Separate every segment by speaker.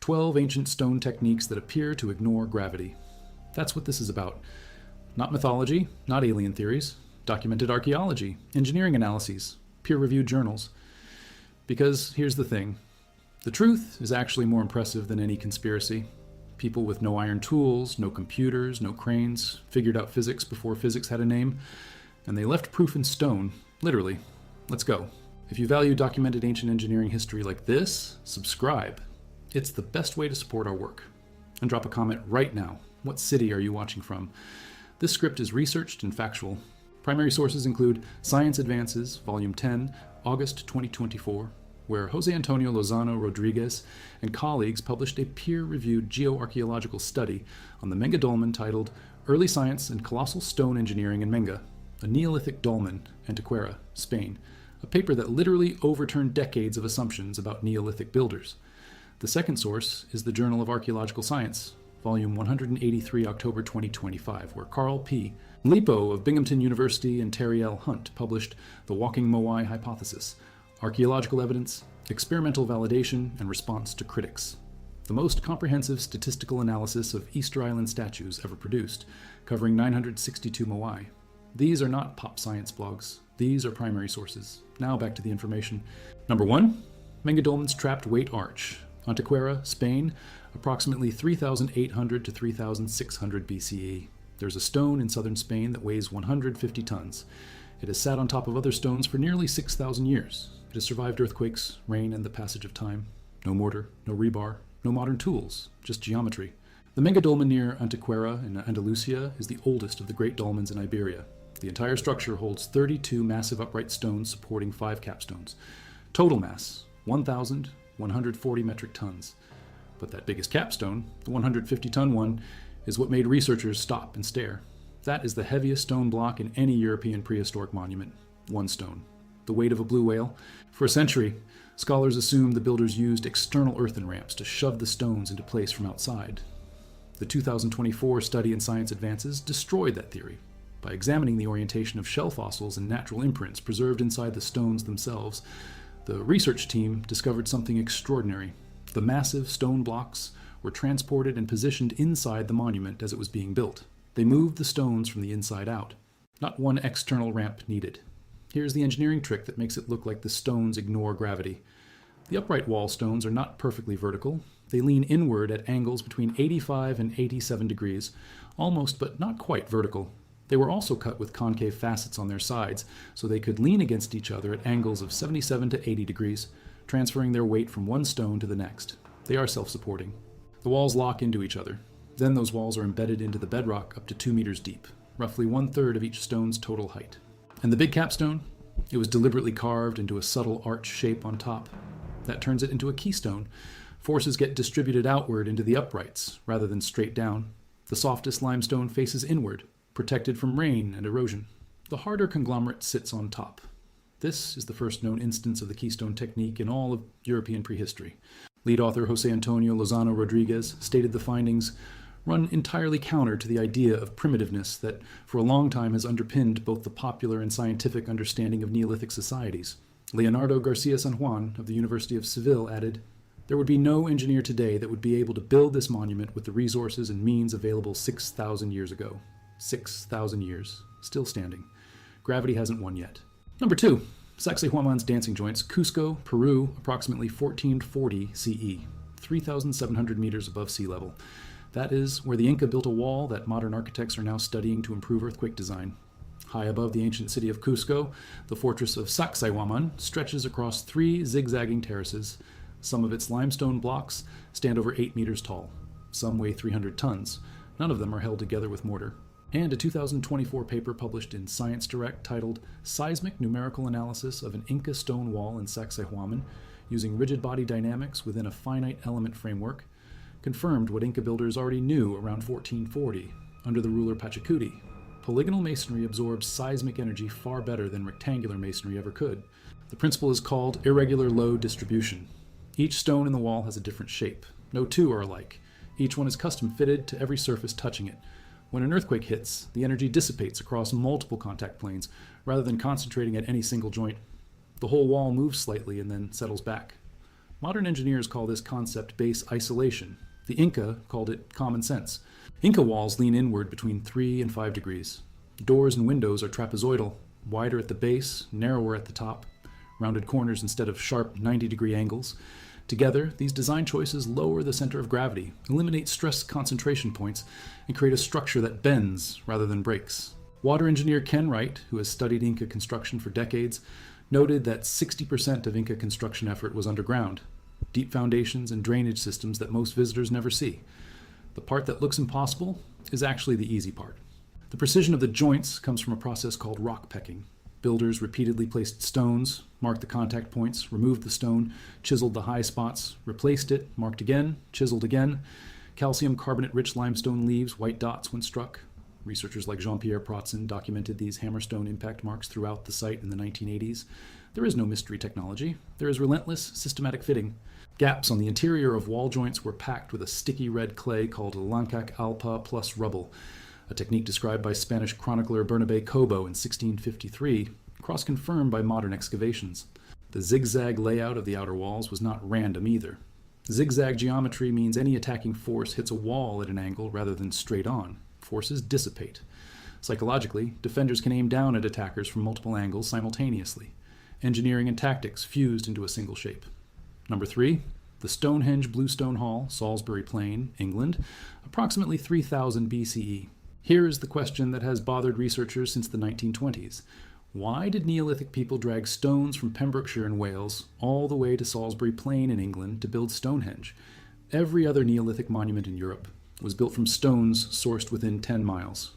Speaker 1: 12 ancient stone techniques that appear to ignore gravity. That's what this is about. Not mythology, not alien theories, documented archaeology, engineering analyses, peer-reviewed journals. Because here's the thing. The truth is actually more impressive than any conspiracy. People with no iron tools, no computers, no cranes, figured out physics before physics had a name, and they left proof in stone, literally. Let's go. If you value documented ancient engineering history like this, subscribe. It's the best way to support our work. And drop a comment right now. What city are you watching from? This script is researched and factual. Primary sources include Science Advances, Volume 10, August 2024, where Jose Antonio Lozano Rodriguez and colleagues published a peer-reviewed geoarchaeological study on the Menga dolmen titled Early Science and Colossal Stone Engineering in Menga, a Neolithic dolmen, Antequera, Spain, a paper that literally overturned decades of assumptions about Neolithic builders. The second source is the Journal of Archaeological Science, Volume 183, October 2025, where Carl P. Lipo of Binghamton University and Terry L. Hunt published The Walking Moai Hypothesis, Archaeological Evidence, Experimental Validation, and Response to Critics. The most comprehensive statistical analysis of Easter Island statues ever produced, covering 962 moai. These are not pop science blogs. These are primary sources. Now back to the information. Number 1, Menga dolmen's trapped weight arch. Antequera, Spain, approximately 3,800 to 3,600 BCE. There's a stone in southern Spain that weighs 150 tons. It has sat on top of other stones for nearly 6,000 years. It has survived earthquakes, rain, and the passage of time. No mortar, no rebar, no modern tools, just geometry. The Menga dolmen near Antequera in Andalusia is the oldest of the great dolmens in Iberia. The entire structure holds 32 massive upright stones supporting 5 capstones. Total mass, 1,140 metric tons. But that biggest capstone, the 150-ton one, is what made researchers stop and stare. That is the heaviest stone block in any European prehistoric monument. One stone. The weight of a blue whale. For a century, scholars assumed the builders used external earthen ramps to shove the stones into place from outside. The 2024 study in Science Advances destroyed that theory by examining the orientation of shell fossils and natural imprints preserved inside the stones themselves. The research team discovered something extraordinary. The massive stone blocks were transported and positioned inside the monument as it was being built. They moved the stones from the inside out. Not one external ramp needed. Here's the engineering trick that makes it look like the stones ignore gravity. The upright wall stones are not perfectly vertical. They lean inward at angles between 85 and 87 degrees, almost but not quite vertical. They were also cut with concave facets on their sides, so they could lean against each other at angles of 77 to 80 degrees, transferring their weight from one stone to the next. They are self-supporting. The walls lock into each other. Then those walls are embedded into the bedrock up to 2 meters deep, roughly 1/3 of each stone's total height. And the big capstone? It was deliberately carved into a subtle arch shape on top. That turns it into a keystone. Forces get distributed outward into the uprights, rather than straight down. The softest limestone faces inward, protected from rain and erosion. The harder conglomerate sits on top. This is the first known instance of the keystone technique in all of European prehistory. Lead author Jose Antonio Lozano Rodriguez stated the findings run entirely counter to the idea of primitiveness that for a long time has underpinned both the popular and scientific understanding of Neolithic societies. Leonardo Garcia San Juan of the University of Seville added, "There would be no engineer today that would be able to build this monument with the resources and means available 6,000 years ago. 6,000 years. Still standing. Gravity hasn't won yet." Number 2. Sacsayhuaman's dancing joints, Cusco, Peru, approximately 1440 CE, 3,700 meters above sea level. That is where the Inca built a wall that modern architects are now studying to improve earthquake design. High above the ancient city of Cusco, the fortress of Sacsayhuaman stretches across 3 zigzagging terraces. Some of its limestone blocks stand over 8 meters tall. Some weigh 300 tons. None of them are held together with mortar. And a 2024 paper published in Science Direct titled Seismic Numerical Analysis of an Inca Stone Wall in Sacsayhuaman Using Rigid Body Dynamics Within a Finite Element Framework confirmed what Inca builders already knew around 1440 under the ruler Pachacuti. Polygonal masonry absorbs seismic energy far better than rectangular masonry ever could. The principle is called irregular load distribution. Each stone in the wall has a different shape. No two are alike. Each one is custom fitted to every surface touching it. When an earthquake hits, the energy dissipates across multiple contact planes rather than concentrating at any single joint. The whole wall moves slightly and then settles back. Modern engineers call this concept base isolation. The Inca called it common sense. Inca walls lean inward between 3 and 5 degrees. Doors and windows are trapezoidal, wider at the base, narrower at the top, rounded corners instead of sharp 90-degree angles. Together, these design choices lower the center of gravity, eliminate stress concentration points, and create a structure that bends rather than breaks. Water engineer Ken Wright, who has studied Inca construction for decades, noted that 60% of Inca construction effort was underground, deep foundations and drainage systems that most visitors never see. The part that looks impossible is actually the easy part. The precision of the joints comes from a process called rock pecking. Builders repeatedly placed stones, marked the contact points, removed the stone, chiseled the high spots, replaced it, marked again, chiseled again. Calcium carbonate-rich limestone leaves white dots when struck. Researchers like Jean-Pierre Protzen documented these hammerstone impact marks throughout the site in the 1980s. There is no mystery technology. There is relentless, systematic fitting. Gaps on the interior of wall joints were packed with a sticky red clay called Lancac alpa plus rubble, a technique described by Spanish chronicler Bernabé Cobo in 1653, cross-confirmed by modern excavations. The zigzag layout of the outer walls was not random either. Zigzag geometry means any attacking force hits a wall at an angle rather than straight on. Forces dissipate. Psychologically, defenders can aim down at attackers from multiple angles simultaneously. Engineering and tactics fused into a single shape. Number 3, the Stonehenge Bluestone Hall, Salisbury Plain, England, approximately 3000 BCE. Here is the question that has bothered researchers since the 1920s. Why did Neolithic people drag stones from Pembrokeshire in Wales all the way to Salisbury Plain in England to build Stonehenge? Every other Neolithic monument in Europe was built from stones sourced within 10 miles.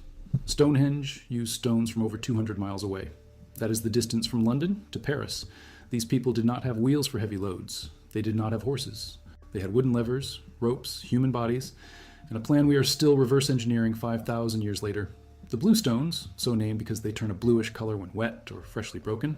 Speaker 1: Stonehenge used stones from over 200 miles away. That is the distance from London to Paris. These people did not have wheels for heavy loads. They did not have horses. They had wooden levers, ropes, human bodies, and a plan we are still reverse engineering 5,000 years later. The blue stones, so named because they turn a bluish color when wet or freshly broken,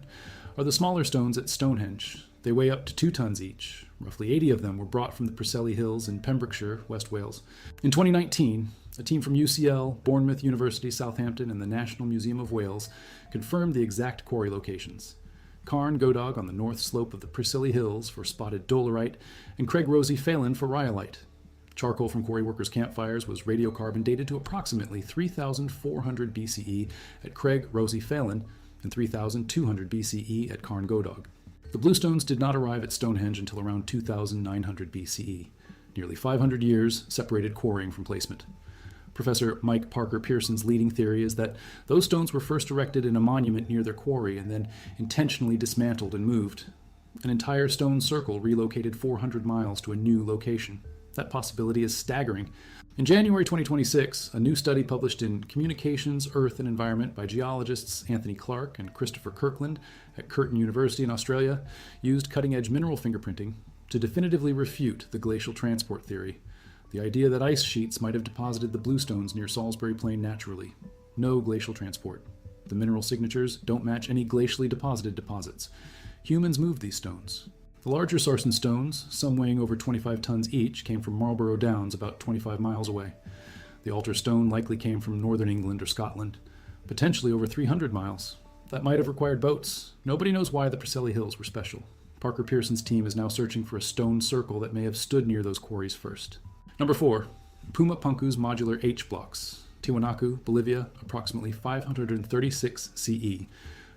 Speaker 1: are the smaller stones at Stonehenge. They weigh up to 2 tons each. Roughly 80 of them were brought from the Preseli Hills in Pembrokeshire, West Wales. In 2019, a team from UCL, Bournemouth University, Southampton, and the National Museum of Wales confirmed the exact quarry locations. Carn Godog on the north slope of the Preseli Hills for spotted dolerite, and Craig Rosie Phelan for rhyolite. Charcoal from quarry workers' campfires was radiocarbon dated to approximately 3,400 BCE at Craig Rosie Phelan and 3,200 BCE at Carn Godog. The bluestones did not arrive at Stonehenge until around 2,900 BCE. Nearly 500 years separated quarrying from placement. Professor Mike Parker Pearson's leading theory is that those stones were first erected in a monument near their quarry and then intentionally dismantled and moved. An entire stone circle relocated 400 miles to a new location. That possibility is staggering. In January 2026, a new study published in Communications, Earth and Environment by geologists Anthony Clark and Christopher Kirkland at Curtin University in Australia used cutting-edge mineral fingerprinting to definitively refute the glacial transport theory, the idea that ice sheets might have deposited the bluestones near Salisbury Plain naturally. No glacial transport. The mineral signatures don't match any glacially deposited deposits. Humans moved these stones. The larger Sarsen stones, some weighing over 25 tons each, came from Marlborough Downs, about 25 miles away. The altar stone likely came from northern England or Scotland, potentially over 300 miles. That might have required boats. Nobody knows why the Preseli Hills were special. Parker Pearson's team is now searching for a stone circle that may have stood near those quarries first. Number 4, Puma Punku's modular H blocks. Tiwanaku, Bolivia, approximately 536 CE,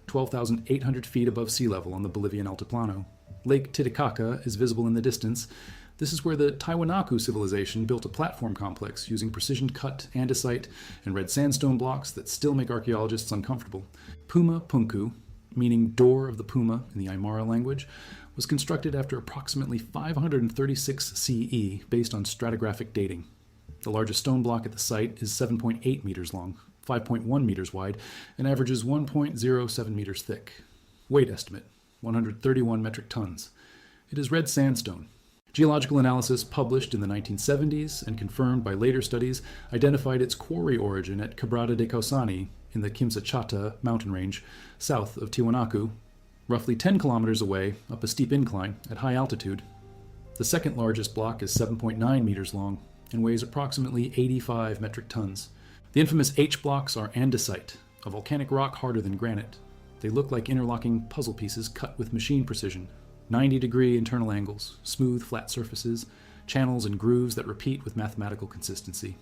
Speaker 1: 12,800 feet above sea level on the Bolivian Altiplano. Lake Titicaca is visible in the distance. This is where the Tiwanaku civilization built a platform complex using precision-cut andesite and red sandstone blocks that still make archaeologists uncomfortable. Puma Punku, meaning door of the puma in the Aymara language, was constructed after approximately 536 CE based on stratigraphic dating. The largest stone block at the site is 7.8 meters long, 5.1 meters wide, and averages 1.07 meters thick. Weight estimate: 131 metric tons. It is red sandstone. Geological analysis published in the 1970s and confirmed by later studies identified its quarry origin at Quebrada de Causani in the Quimsachata mountain range, south of Tiwanaku, roughly 10 kilometers away up a steep incline at high altitude. The second largest block is 7.9 meters long and weighs approximately 85 metric tons. The infamous H blocks are andesite, a volcanic rock harder than granite. They look like interlocking puzzle pieces cut with machine precision. 90-degree internal angles, smooth, flat surfaces, channels and grooves that repeat with mathematical consistency.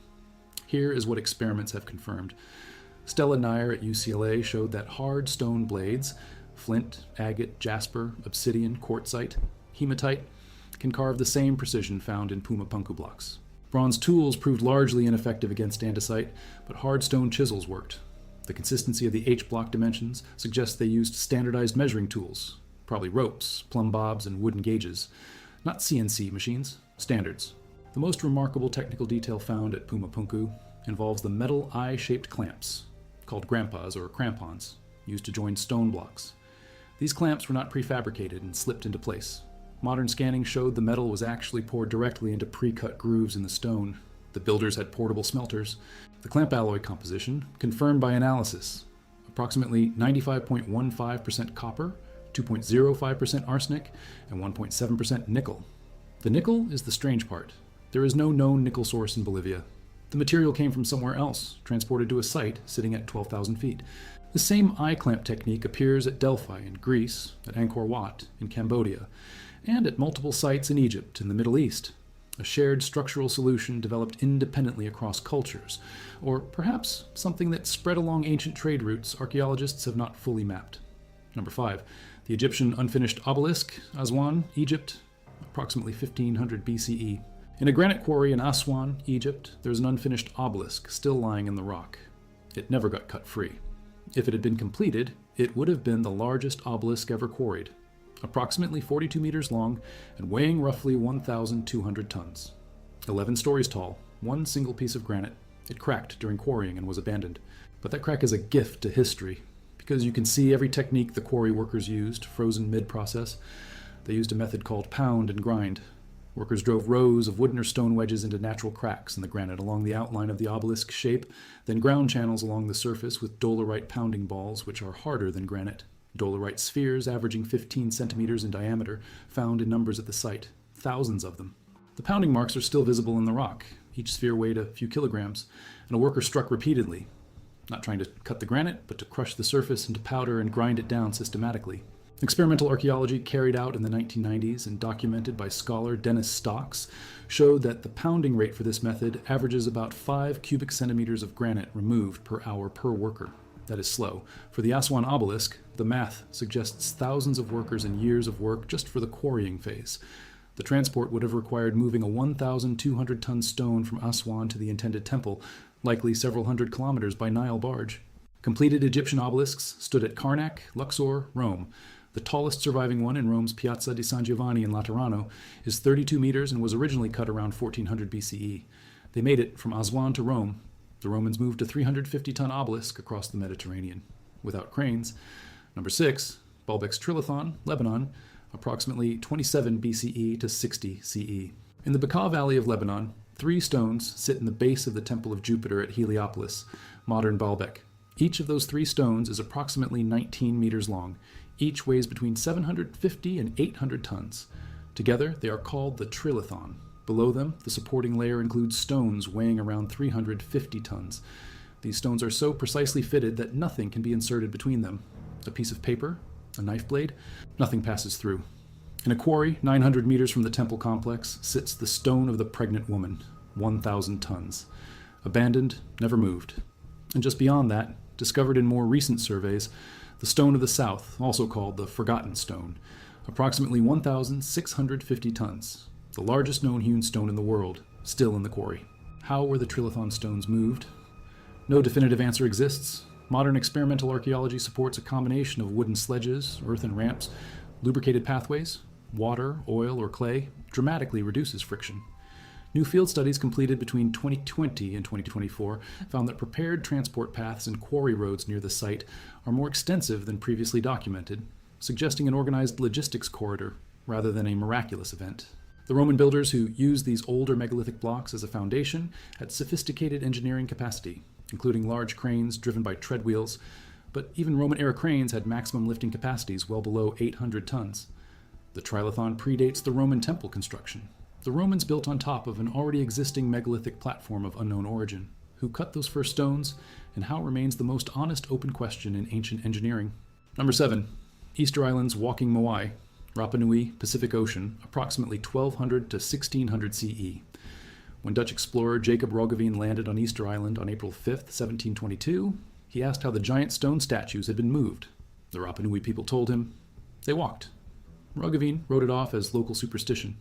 Speaker 1: Here is what experiments have confirmed. Stella Nair at UCLA showed that hard stone blades, flint, agate, jasper, obsidian, quartzite, hematite, can carve the same precision found in Pumapunku blocks. Bronze tools proved largely ineffective against andesite, but hard stone chisels worked. The consistency of the H-block dimensions suggests they used standardized measuring tools, probably ropes, plumb bobs, and wooden gauges. Not CNC machines, standards. The most remarkable technical detail found at Pumapunku involves the metal eye-shaped clamps, called grampas or crampons, used to join stone blocks. These clamps were not prefabricated and slipped into place. Modern scanning showed the metal was actually poured directly into pre-cut grooves in the stone. The builders had portable smelters. The clamp alloy composition, confirmed by analysis, approximately 95.15% copper, 2.05% arsenic, and 1.7% nickel. The nickel is the strange part. There is no known nickel source in Bolivia. The material came from somewhere else, transported to a site sitting at 12,000 feet. The same eye clamp technique appears at Delphi in Greece, at Angkor Wat in Cambodia, and at multiple sites in Egypt and the Middle East. A shared structural solution developed independently across cultures, or perhaps something that spread along ancient trade routes archaeologists have not fully mapped. Number 5. The Egyptian unfinished obelisk, Aswan, Egypt, approximately 1500 BCE. In a granite quarry in Aswan, Egypt, there's an unfinished obelisk still lying in the rock. It never got cut free. If it had been completed, it would have been the largest obelisk ever quarried, approximately 42 meters long and weighing roughly 1,200 tons. 11 stories tall, one single piece of granite. It cracked during quarrying and was abandoned. But that crack is a gift to history, because you can see every technique the quarry workers used, frozen mid-process. They used a method called pound and grind. Workers drove rows of wooden or stone wedges into natural cracks in the granite along the outline of the obelisk shape, then ground channels along the surface with dolerite pounding balls, which are harder than granite. Dolerite spheres averaging 15 centimeters in diameter, found in numbers at the site, thousands of them. The pounding marks are still visible in the rock. Each sphere weighed a few kilograms, and a worker struck repeatedly, not trying to cut the granite, but to crush the surface into powder and grind it down systematically. Experimental archaeology carried out in the 1990s and documented by scholar Dennis Stocks showed that the pounding rate for this method averages about 5 cubic centimeters of granite removed per hour per worker. That is slow. For the Aswan obelisk, the math suggests thousands of workers and years of work just for the quarrying phase. The transport would have required moving a 1,200-ton stone from Aswan to the intended temple, likely several hundred kilometers by Nile barge. Completed Egyptian obelisks stood at Karnak, Luxor, Rome. The tallest surviving one in Rome's Piazza di San Giovanni in Laterano is 32 meters and was originally cut around 1400 BCE. They made it from Aswan to Rome. The Romans moved a 350-ton obelisk across the Mediterranean, without cranes. Number 6, Baalbek's Trilithon, Lebanon, approximately 27 BCE to 60 CE. In the Bekaa Valley of Lebanon, 3 stones sit in the base of the Temple of Jupiter at Heliopolis, modern Baalbek. Each of those 3 stones is approximately 19 meters long. Each weighs between 750 and 800 tons. Together, they are called the Trilithon. Below them, the supporting layer includes stones weighing around 350 tons. These stones are so precisely fitted that nothing can be inserted between them. A piece of paper, a knife blade, nothing passes through. In a quarry 900 meters from the temple complex sits the stone of the pregnant woman, 1,000 tons. Abandoned, never moved. And just beyond that, discovered in more recent surveys, the stone of the south, also called the Forgotten Stone, approximately 1,650 tons, the largest known hewn stone in the world, still in the quarry. How were the Trilithon stones moved? No definitive answer exists. Modern experimental archaeology supports a combination of wooden sledges, earthen ramps, lubricated pathways, water, oil, or clay dramatically reduces friction. New field studies completed between 2020 and 2024 found that prepared transport paths and quarry roads near the site are more extensive than previously documented, suggesting an organized logistics corridor rather than a miraculous event. The Roman builders who used these older megalithic blocks as a foundation had sophisticated engineering capacity, including large cranes driven by tread wheels, but even Roman-era cranes had maximum lifting capacities well below 800 tons. The Trilithon predates the Roman temple construction. The Romans built on top of an already existing megalithic platform of unknown origin. Who cut those first stones, and how remains the most honest open question in ancient engineering. Number 7, Easter Island's Walking Moai, Rapa Nui, Pacific Ocean, approximately 1200 to 1600 CE. When Dutch explorer Jacob Roggeveen landed on Easter Island on April 5, 1722, he asked how the giant stone statues had been moved. The Rapa Nui people told him they walked. Roggeveen wrote it off as local superstition.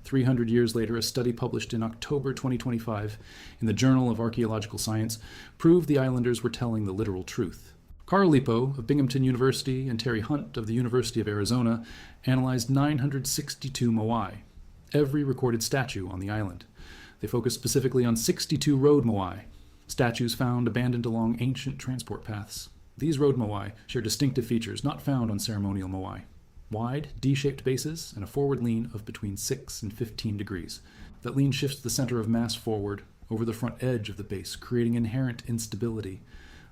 Speaker 1: 300 years later, a study published in October 2025 in the Journal of Archaeological Science proved the islanders were telling the literal truth. Carl Lipo of Binghamton University and Terry Hunt of the University of Arizona analyzed 962 moai, every recorded statue on the island. They focused specifically on 62 road moai, statues found abandoned along ancient transport paths. These road moai share distinctive features not found on ceremonial moai. Wide, D-shaped bases and a forward lean of between 6 and 15 degrees. That lean shifts the center of mass forward over the front edge of the base, creating inherent instability.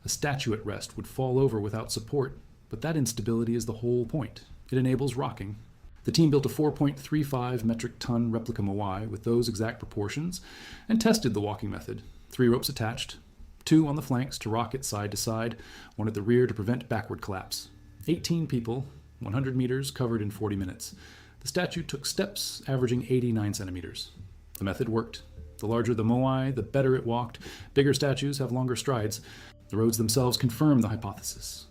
Speaker 1: A statue at rest would fall over without support, but that instability is the whole point. It enables rocking. The team built a 4.35 metric ton replica moai with those exact proportions and tested the walking method. 3 ropes attached, 2 on the flanks to rock it side to side, 1 at the rear to prevent backward collapse. 18 people, 100 meters covered in 40 minutes. The statue took steps averaging 89 centimeters. The method worked. The larger the moai, the better it walked. Bigger statues have longer strides. The roads themselves confirm the hypothesis.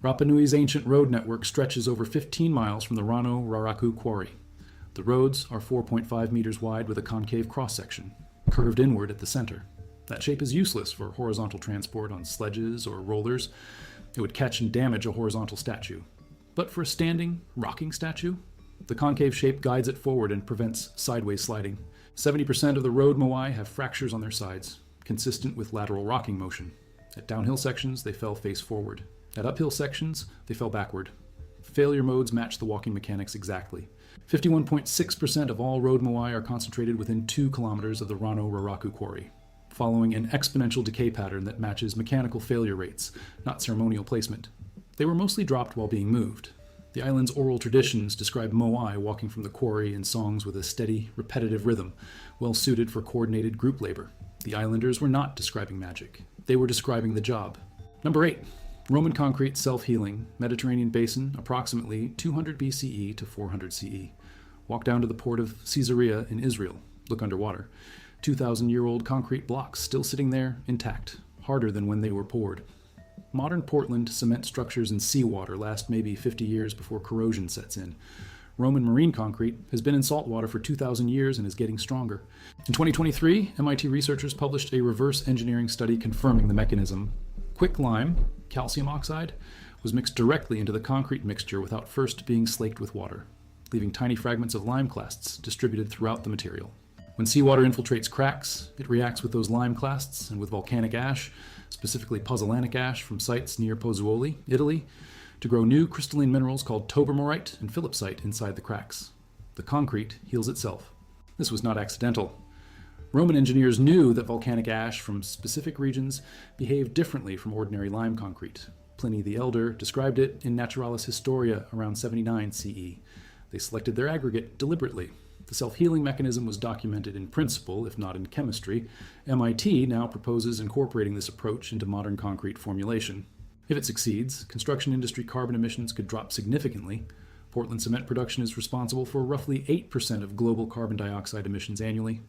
Speaker 1: Rapa Nui's ancient road network stretches over 15 miles from the Rano Raraku quarry. The roads are 4.5 meters wide with a concave cross-section, curved inward at the center. That shape is useless for horizontal transport on sledges or rollers. It would catch and damage a horizontal statue. But for a standing, rocking statue, the concave shape guides it forward and prevents sideways sliding. 70% of the road moai have fractures on their sides, consistent with lateral rocking motion. At downhill sections, they fell face forward. At uphill sections, they fell backward. Failure modes match the walking mechanics exactly. 51.6% of all road moai are concentrated within 2 kilometers of the Rano Raraku quarry, following an exponential decay pattern that matches mechanical failure rates, not ceremonial placement. They were mostly dropped while being moved. The island's oral traditions describe moai walking from the quarry in songs with a steady, repetitive rhythm, well suited for coordinated group labor. The islanders were not describing magic. They were describing the job. Number 8. Roman concrete self-healing, Mediterranean basin, approximately 200 BCE to 400 CE. Walk down to the port of Caesarea in Israel. Look underwater. 2,000-year-old concrete blocks still sitting there, intact, harder than when they were poured. Modern Portland cement structures in seawater last maybe 50 years before corrosion sets in. Roman marine concrete has been in salt water for 2,000 years and is getting stronger. In 2023, MIT researchers published a reverse engineering study confirming the mechanism. Quicklime, calcium oxide, was mixed directly into the concrete mixture without first being slaked with water, leaving tiny fragments of lime clasts distributed throughout the material. When seawater infiltrates cracks, it reacts with those lime clasts and with volcanic ash, specifically pozzolanic ash from sites near Pozzuoli, Italy, to grow new crystalline minerals called tobermorite and phillipsite inside the cracks. The concrete heals itself. This was not accidental. Roman engineers knew that volcanic ash from specific regions behaved differently from ordinary lime concrete. Pliny the Elder described it in Naturalis Historia around 79 CE. They selected their aggregate deliberately. The self-healing mechanism was documented in principle, if not in chemistry. MIT now proposes incorporating this approach into modern concrete formulation. If it succeeds, construction industry carbon emissions could drop significantly. Portland cement production is responsible for roughly 8% of global carbon dioxide emissions annually.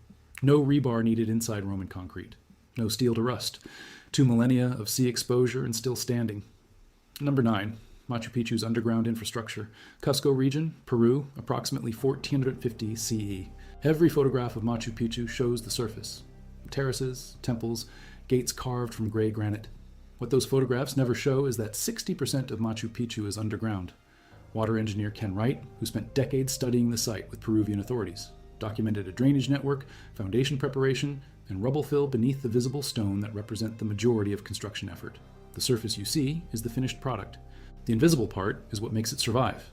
Speaker 1: No rebar needed inside Roman concrete. No steel to rust. 2 millennia of sea exposure and still standing. Number 9. Machu Picchu's underground infrastructure. Cusco region, Peru, approximately 1450 CE. Every photograph of Machu Picchu shows the surface. Terraces, temples, gates carved from gray granite. What those photographs never show is that 60% of Machu Picchu is underground. Water engineer Ken Wright, who spent decades studying the site with Peruvian authorities, documented a drainage network, foundation preparation, and rubble fill beneath the visible stone that represent the majority of construction effort. The surface you see is the finished product. The invisible part is what makes it survive.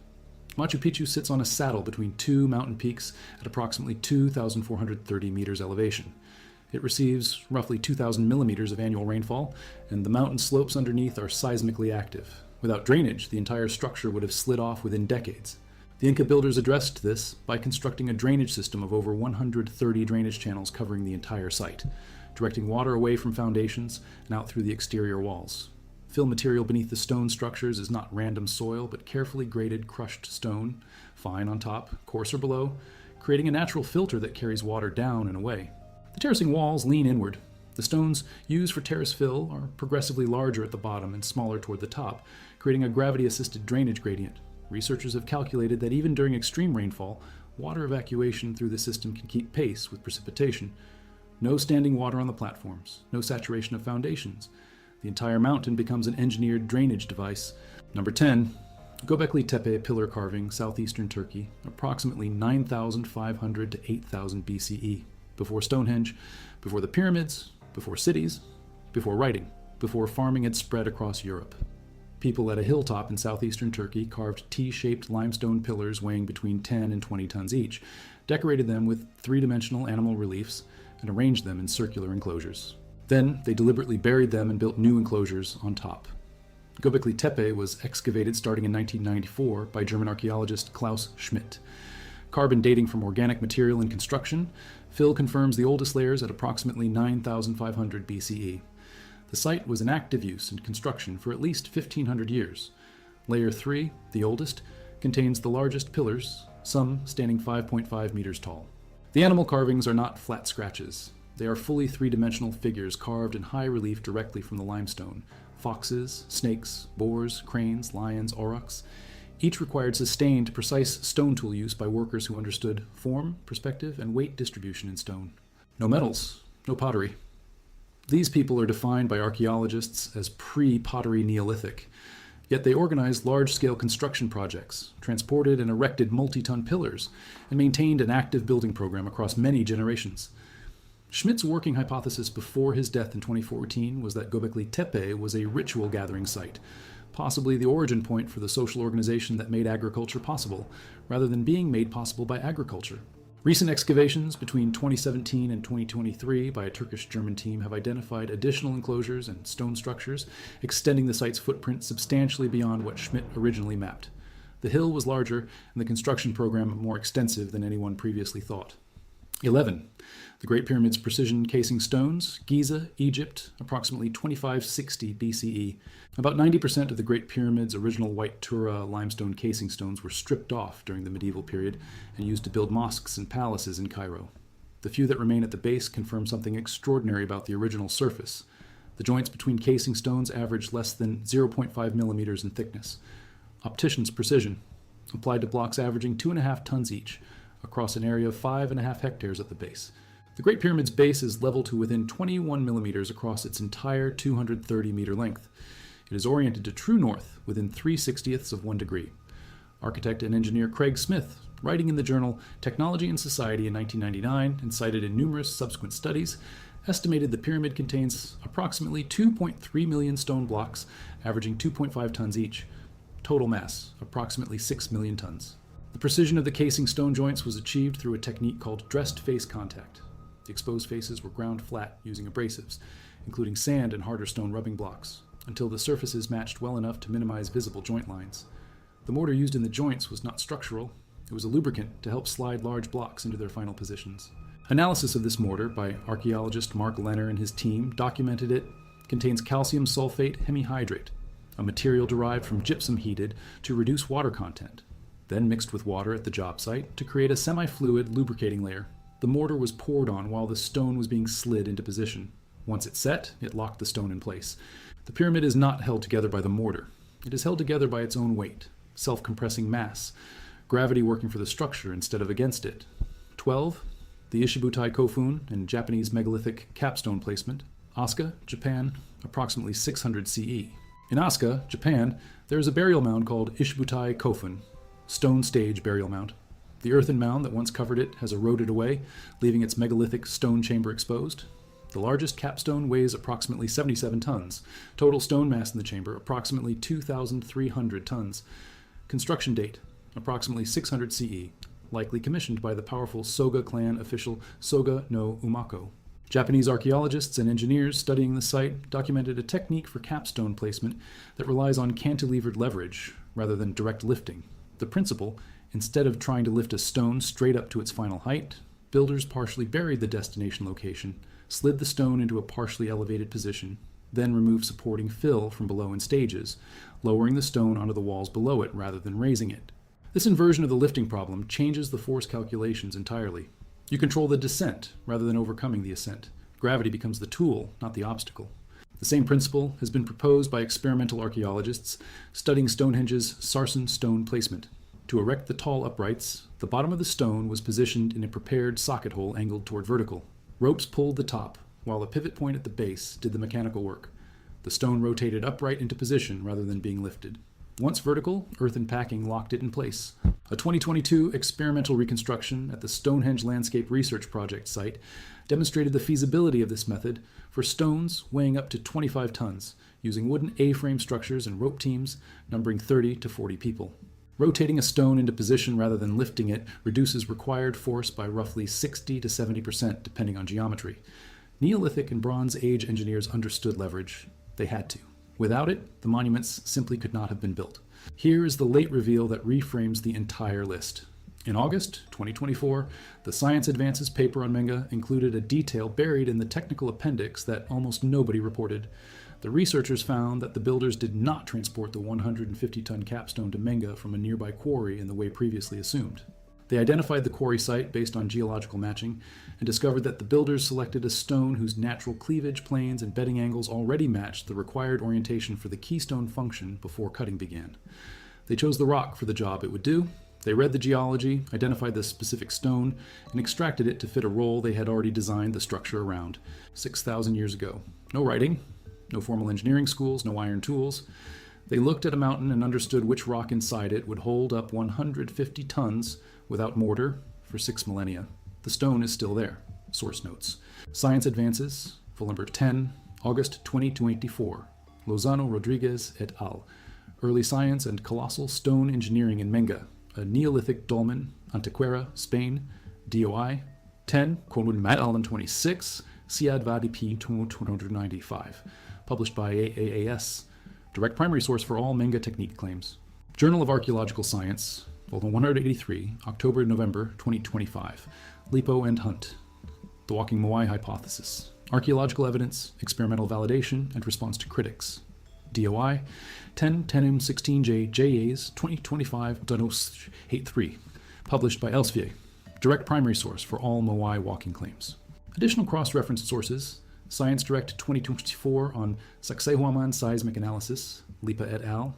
Speaker 1: Machu Picchu sits on a saddle between 2 mountain peaks at approximately 2,430 meters elevation. It receives roughly 2,000 millimeters of annual rainfall, and the mountain slopes underneath are seismically active. Without drainage, the entire structure would have slid off within decades. The Inca builders addressed this by constructing a drainage system of over 130 drainage channels covering the entire site, directing water away from foundations and out through the exterior walls. Fill material beneath the stone structures is not random soil, but carefully graded crushed stone, fine on top, coarser below, creating a natural filter that carries water down and away. The terracing walls lean inward. The stones used for terrace fill are progressively larger at the bottom and smaller toward the top, creating a gravity-assisted drainage gradient. Researchers have calculated that even during extreme rainfall, water evacuation through the system can keep pace with precipitation. No standing water on the platforms, no saturation of foundations. The entire mountain becomes an engineered drainage device. Number 10, Göbekli Tepe pillar carving, southeastern Turkey, approximately 9,500 to 8,000 BCE. Before Stonehenge, before the pyramids, before cities, before writing, before farming had spread across Europe. People at a hilltop in southeastern Turkey carved T-shaped limestone pillars weighing between 10 and 20 tons each, decorated them with three-dimensional animal reliefs, and arranged them in circular enclosures. Then they deliberately buried them and built new enclosures on top. Göbekli Tepe was excavated starting in 1994 by German archaeologist Klaus Schmidt. Carbon dating from organic material in construction, Phil confirms the oldest layers at approximately 9,500 BCE. The site was in active use and construction for at least 1,500 years. Layer 3, the oldest, contains the largest pillars, some standing 5.5 meters tall. The animal carvings are not flat scratches. They are fully three-dimensional figures carved in high relief directly from the limestone. Foxes, snakes, boars, cranes, lions, aurochs. Each required sustained, precise stone tool use by workers who understood form, perspective, and weight distribution in stone. No metals, no pottery. These people are defined by archaeologists as pre-pottery Neolithic, yet they organized large-scale construction projects, transported and erected multi-ton pillars, and maintained an active building program across many generations. Schmidt's working hypothesis before his death in 2014 was that Göbekli Tepe was a ritual gathering site, possibly the origin point for the social organization that made agriculture possible, rather than being made possible by agriculture. Recent excavations between 2017 and 2023 by a Turkish-German team have identified additional enclosures and stone structures, extending the site's footprint substantially beyond what Schmidt originally mapped. The hill was larger and the construction program more extensive than anyone previously thought. 11. The Great Pyramid's precision casing stones, Giza, Egypt, approximately 2560 BCE. About 90% of the Great Pyramid's original white Tura limestone casing stones were stripped off during the medieval period and used to build mosques and palaces in Cairo. The few that remain at the base confirm something extraordinary about the original surface. The joints between casing stones averaged less than 0.5 millimeters in thickness. Optician's precision, applied to blocks averaging 2.5 tons each, across an area of 5.5 hectares at the base. The Great Pyramid's base is level to within 21 millimeters across its entire 230-meter length. It is oriented to true north within 3/60ths of 1 degree. Architect and engineer Craig Smith, writing in the journal Technology and Society in 1999 and cited in numerous subsequent studies, estimated the pyramid contains approximately 2.3 million stone blocks, averaging 2.5 tons each. Total mass, approximately 6 million tons. The precision of the casing stone joints was achieved through a technique called dressed face contact. The exposed faces were ground flat using abrasives, including sand and harder stone rubbing blocks, until the surfaces matched well enough to minimize visible joint lines. The mortar used in the joints was not structural. It was a lubricant to help slide large blocks into their final positions. Analysis of this mortar by archaeologist Mark Lenner and his team documented it contains calcium sulfate hemihydrate, a material derived from gypsum heated to reduce water content, then mixed with water at the job site to create a semi-fluid lubricating layer. The mortar was poured on while the stone was being slid into position. Once it set, it locked the stone in place. The pyramid is not held together by the mortar. It is held together by its own weight, self-compressing mass, gravity working for the structure instead of against it. 12. The Ishibutai Kofun and Japanese megalithic capstone placement. Asuka, Japan, approximately 600 CE. In Asuka, Japan, there is a burial mound called Ishibutai Kofun, stone stage burial mound. The earthen mound that once covered it has eroded away, leaving its megalithic stone chamber exposed. The largest capstone weighs approximately 77 tons. Total stone mass in the chamber, approximately 2,300 tons. Construction date, approximately 600 CE, likely commissioned by the powerful Soga clan official Soga no Umako. Japanese archaeologists and engineers studying the site documented a technique for capstone placement that relies on cantilevered leverage rather than direct lifting. The principle, instead of trying to lift a stone straight up to its final height, builders partially buried the destination location, slid the stone into a partially elevated position, then remove supporting fill from below in stages, lowering the stone onto the walls below it rather than raising it. This inversion of the lifting problem changes the force calculations entirely. You control the descent rather than overcoming the ascent. Gravity becomes the tool, not the obstacle. The same principle has been proposed by experimental archaeologists studying Stonehenge's sarsen stone placement. To erect the tall uprights, the bottom of the stone was positioned in a prepared socket hole angled toward vertical. Ropes pulled the top, while the pivot point at the base did the mechanical work. The stone rotated upright into position rather than being lifted. Once vertical, earthen packing locked it in place. A 2022 experimental reconstruction at the Stonehenge Landscape Research Project site demonstrated the feasibility of this method for stones weighing up to 25 tons, using wooden A-frame structures and rope teams numbering 30 to 40 people. Rotating a stone into position rather than lifting it reduces required force by roughly 60 to 70% depending on geometry. Neolithic and Bronze Age engineers understood leverage. They had to. Without it, the monuments simply could not have been built. Here is the late reveal that reframes the entire list. In August 2024, the Science Advances paper on Menga included a detail buried in the technical appendix that almost nobody reported. The researchers found that the builders did not transport the 150-ton capstone to Menga from a nearby quarry in the way previously assumed. They identified the quarry site based on geological matching and discovered that the builders selected a stone whose natural cleavage, planes, and bedding angles already matched the required orientation for the keystone function before cutting began. They chose the rock for the job it would do. They read the geology, identified the specific stone, and extracted it to fit a roll they had already designed the structure around 6,000 years ago. No writing, no formal engineering schools, no iron tools. They looked at a mountain and understood which rock inside it would hold up 150 tons without mortar for 6 millennia. The stone is still there. Source notes. Science Advances, full number 10, August 2024. Lozano Rodriguez et al. Early Science and Colossal Stone Engineering in Menga, a Neolithic dolmen, Antequera, Spain, DOI 10, Corwin Matt Allen 26, Siad Vadi P 295. Published by AAAS. Direct primary source for all Menga technique claims. Journal of Archaeological Science, volume 183, October-November 2025. Lipo and Hunt. The Walking Moai Hypothesis. Archaeological evidence, experimental validation, and response to critics. DOI 10 Tenim 16J JAs 2025 Danos 83. Published by Elsevier. Direct primary source for all Moai walking claims. Additional cross-referenced sources. Science Direct 2024 on Sacsayhuaman seismic analysis, Lipa et al.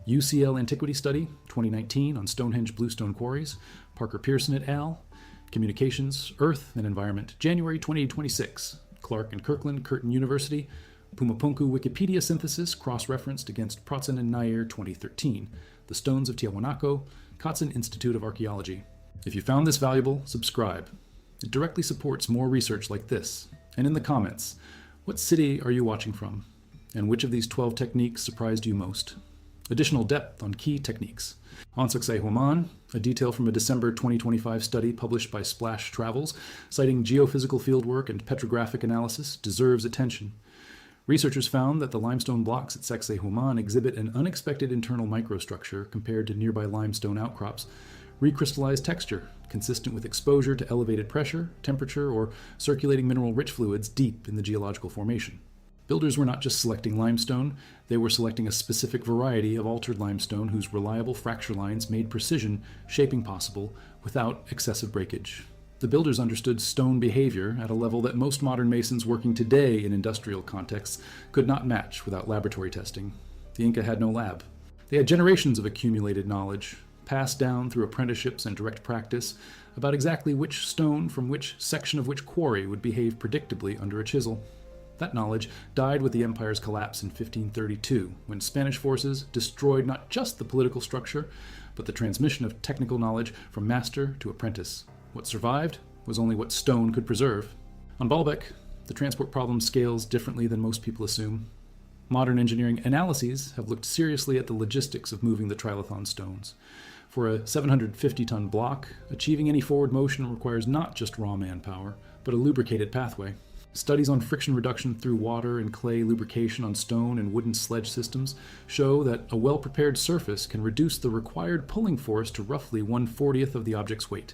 Speaker 1: UCL Antiquity Study 2019 on Stonehenge Bluestone Quarries, Parker Pearson et al. Communications, Earth and Environment, January 2026. Clark and Kirkland, Curtin University. Pumapunku Wikipedia synthesis cross-referenced against Protzen and Nair 2013. The Stones of Tiahuanaco, Kotzen Institute of Archaeology. If you found this valuable, subscribe. It directly supports more research like this. And in the comments, what city are you watching from? And which of these 12 techniques surprised you most? Additional depth on key techniques. On Sacsayhuaman, a detail from a December 2025 study published by Splash Travels, citing geophysical fieldwork and petrographic analysis, deserves attention. Researchers found that the limestone blocks at Sacsayhuaman exhibit an unexpected internal microstructure compared to nearby limestone outcrops. Recrystallized texture, consistent with exposure to elevated pressure, temperature, or circulating mineral-rich fluids deep in the geological formation. Builders were not just selecting limestone, they were selecting a specific variety of altered limestone whose reliable fracture lines made precision shaping possible without excessive breakage. The builders understood stone behavior at a level that most modern masons working today in industrial contexts could not match without laboratory testing. The Inca had no lab. They had generations of accumulated knowledge, passed down through apprenticeships and direct practice, about exactly which stone from which section of which quarry would behave predictably under a chisel. That knowledge died with the empire's collapse in 1532, when Spanish forces destroyed not just the political structure, but the transmission of technical knowledge from master to apprentice. What survived was only what stone could preserve. On Baalbek, the transport problem scales differently than most people assume. Modern engineering analyses have looked seriously at the logistics of moving the trilithon stones. For a 750-ton block, achieving any forward motion requires not just raw manpower, but a lubricated pathway. Studies on friction reduction through water and clay lubrication on stone and wooden sledge systems show that a well-prepared surface can reduce the required pulling force to roughly 1/40th of the object's weight,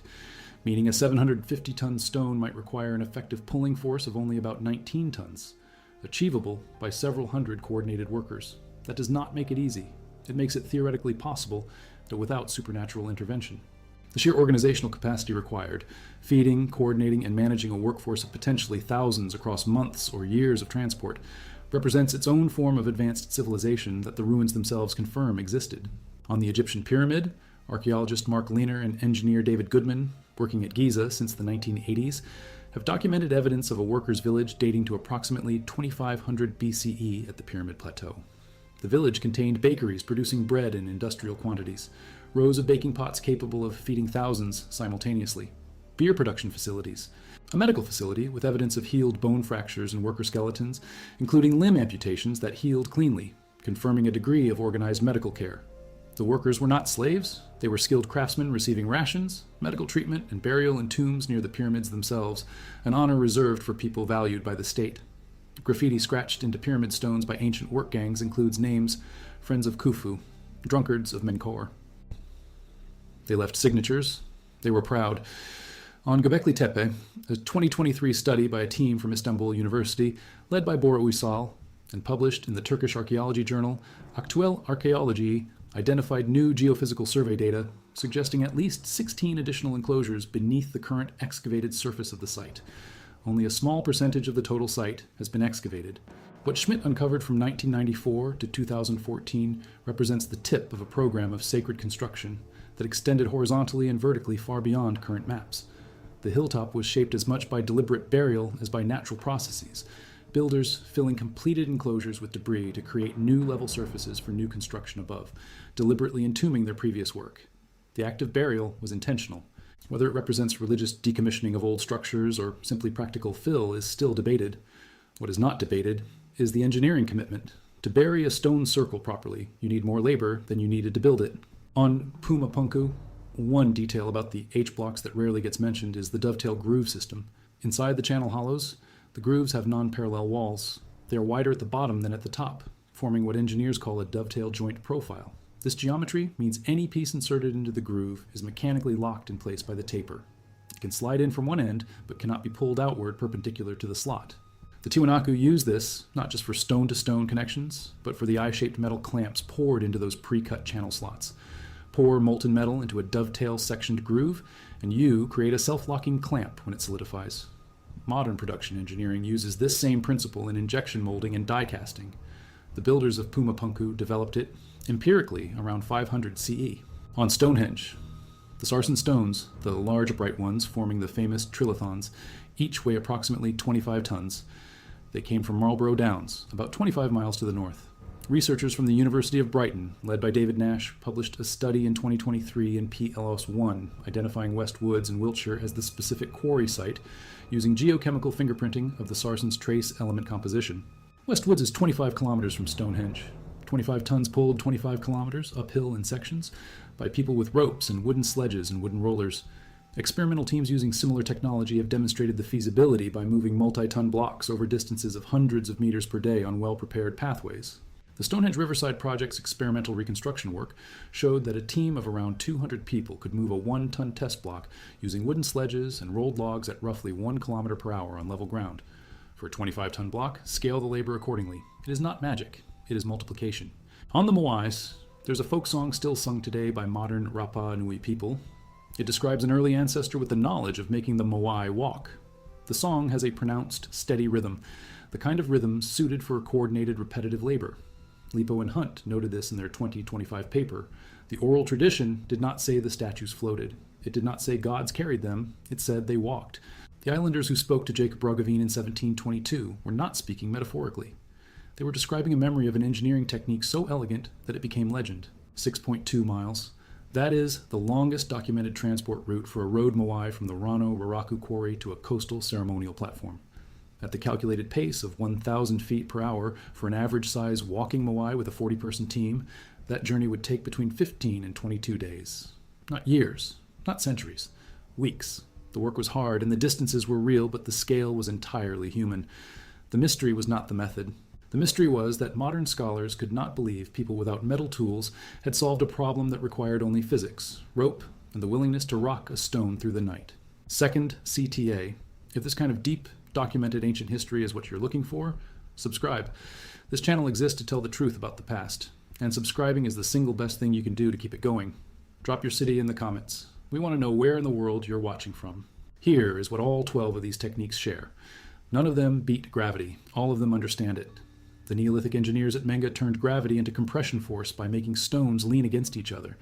Speaker 1: meaning a 750-ton stone might require an effective pulling force of only about 19 tons. achievable by several hundred coordinated workers. That does not make it easy. It makes it theoretically possible, but without supernatural intervention. The sheer organizational capacity required, feeding, coordinating, and managing a workforce of potentially thousands across months or years of transport, represents its own form of advanced civilization that the ruins themselves confirm existed. On the Egyptian pyramid, archaeologist Mark Lehner and engineer David Goodman, working at Giza since the 1980s, have documented evidence of a workers' village dating to approximately 2500 BCE at the Pyramid Plateau. The village contained bakeries producing bread in industrial quantities, rows of baking pots capable of feeding thousands simultaneously, beer production facilities, a medical facility with evidence of healed bone fractures and worker skeletons, including limb amputations that healed cleanly, confirming a degree of organized medical care. The workers were not slaves, they were skilled craftsmen receiving rations, medical treatment, and burial in tombs near the pyramids themselves, an honor reserved for people valued by the state. Graffiti scratched into pyramid stones by ancient work gangs includes names: Friends of Khufu, Drunkards of Menkaure. They left signatures. They were proud. On Göbekli Tepe, a 2023 study by a team from Istanbul University, led by Bora Uysal, and published in the Turkish archaeology journal Aktuel Arkeoloji, identified new geophysical survey data suggesting at least 16 additional enclosures beneath the current excavated surface of the site. Only a small percentage of the total site has been excavated. What Schmidt uncovered from 1994 to 2014 represents the tip of a program of sacred construction that extended horizontally and vertically far beyond current maps. The hilltop was shaped as much by deliberate burial as by natural processes, builders filling completed enclosures with debris to create new level surfaces for new construction above, deliberately entombing their previous work. The act of burial was intentional. Whether it represents religious decommissioning of old structures or simply practical fill is still debated. What is not debated is the engineering commitment. To bury a stone circle properly, you need more labor than you needed to build it. On Puma Punku, one detail about the H-blocks that rarely gets mentioned is the dovetail groove system. Inside the channel hollows, the grooves have non-parallel walls. They are wider at the bottom than at the top, forming what engineers call a dovetail joint profile. This geometry means any piece inserted into the groove is mechanically locked in place by the taper. It can slide in from one end, but cannot be pulled outward perpendicular to the slot. The Tiwanaku use this not just for stone-to-stone connections, but for the eye-shaped metal clamps poured into those pre-cut channel slots. Pour molten metal into a dovetail sectioned groove, and you create a self-locking clamp when it solidifies. Modern production engineering uses this same principle in injection molding and die casting. The builders of Puma Punku developed it empirically around 500 CE. On Stonehenge, the sarsen stones, the large upright ones forming the famous trilithons, each weigh approximately 25 tons. They came from Marlborough Downs, about 25 miles to the north. Researchers from the University of Brighton, led by David Nash, published a study in 2023 in PLOS1, identifying West Woods in Wiltshire as the specific quarry site, using geochemical fingerprinting of the sarsen's trace element composition. West Woods is 25 kilometers from Stonehenge. 25 tons pulled 25 kilometers uphill in sections by people with ropes and wooden sledges and wooden rollers. Experimental teams using similar technology have demonstrated the feasibility by moving multi-ton blocks over distances of hundreds of meters per day on well-prepared pathways. The Stonehenge Riverside Project's experimental reconstruction work showed that a team of around 200 people could move a 1-ton test block using wooden sledges and rolled logs at roughly 1 kilometer per hour on level ground. For a 25-ton block, scale the labor accordingly. It is not magic, it is multiplication. On the Moais, there's a folk song still sung today by modern Rapa Nui people. It describes an early ancestor with the knowledge of making the Moai walk. The song has a pronounced, steady rhythm, the kind of rhythm suited for coordinated, repetitive labor. Lipo and Hunt noted this in their 2025 paper. The oral tradition did not say the statues floated. It did not say gods carried them. It said they walked. The islanders who spoke to Jacob Roggeveen in 1722 were not speaking metaphorically. They were describing a memory of an engineering technique so elegant that it became legend. 6.2 miles. That is the longest documented transport route for a road Moai from the Rano Raraku quarry to a coastal ceremonial platform. At the calculated pace of 1,000 feet per hour for an average-size walking Moai with a 40-person team, that journey would take between 15 and 22 days. Not years, not centuries, weeks. The work was hard and the distances were real, but the scale was entirely human. The mystery was not the method. The mystery was that modern scholars could not believe people without metal tools had solved a problem that required only physics, rope, and the willingness to rock a stone through the night. Second, CTA. If this kind of deep, documented ancient history is what you're looking for, Subscribe. This channel exists to tell the truth about the past, and subscribing is the single best thing you can do to keep it going. Drop your city in the comments. We want to know where in the world you're watching from. Here is what all 12 of these techniques share. None of them beat gravity. All of them understand it. The Neolithic engineers at Menga turned gravity into compression force by making stones lean against each other.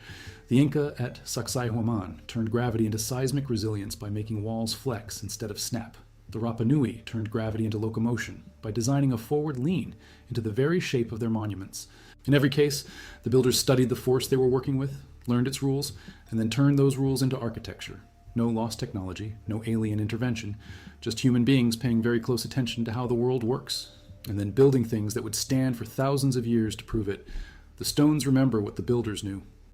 Speaker 1: The Inca at Sacsayhuaman turned gravity into seismic resilience by making walls flex instead of snap. The Rapa Nui turned gravity into locomotion by designing a forward lean into the very shape of their monuments. In every case, the builders studied the force they were working with, learned its rules, and then turned those rules into architecture. No lost technology, no alien intervention, just human beings paying very close attention to how the world works, and then building things that would stand for thousands of years to prove it. The stones remember what the builders knew.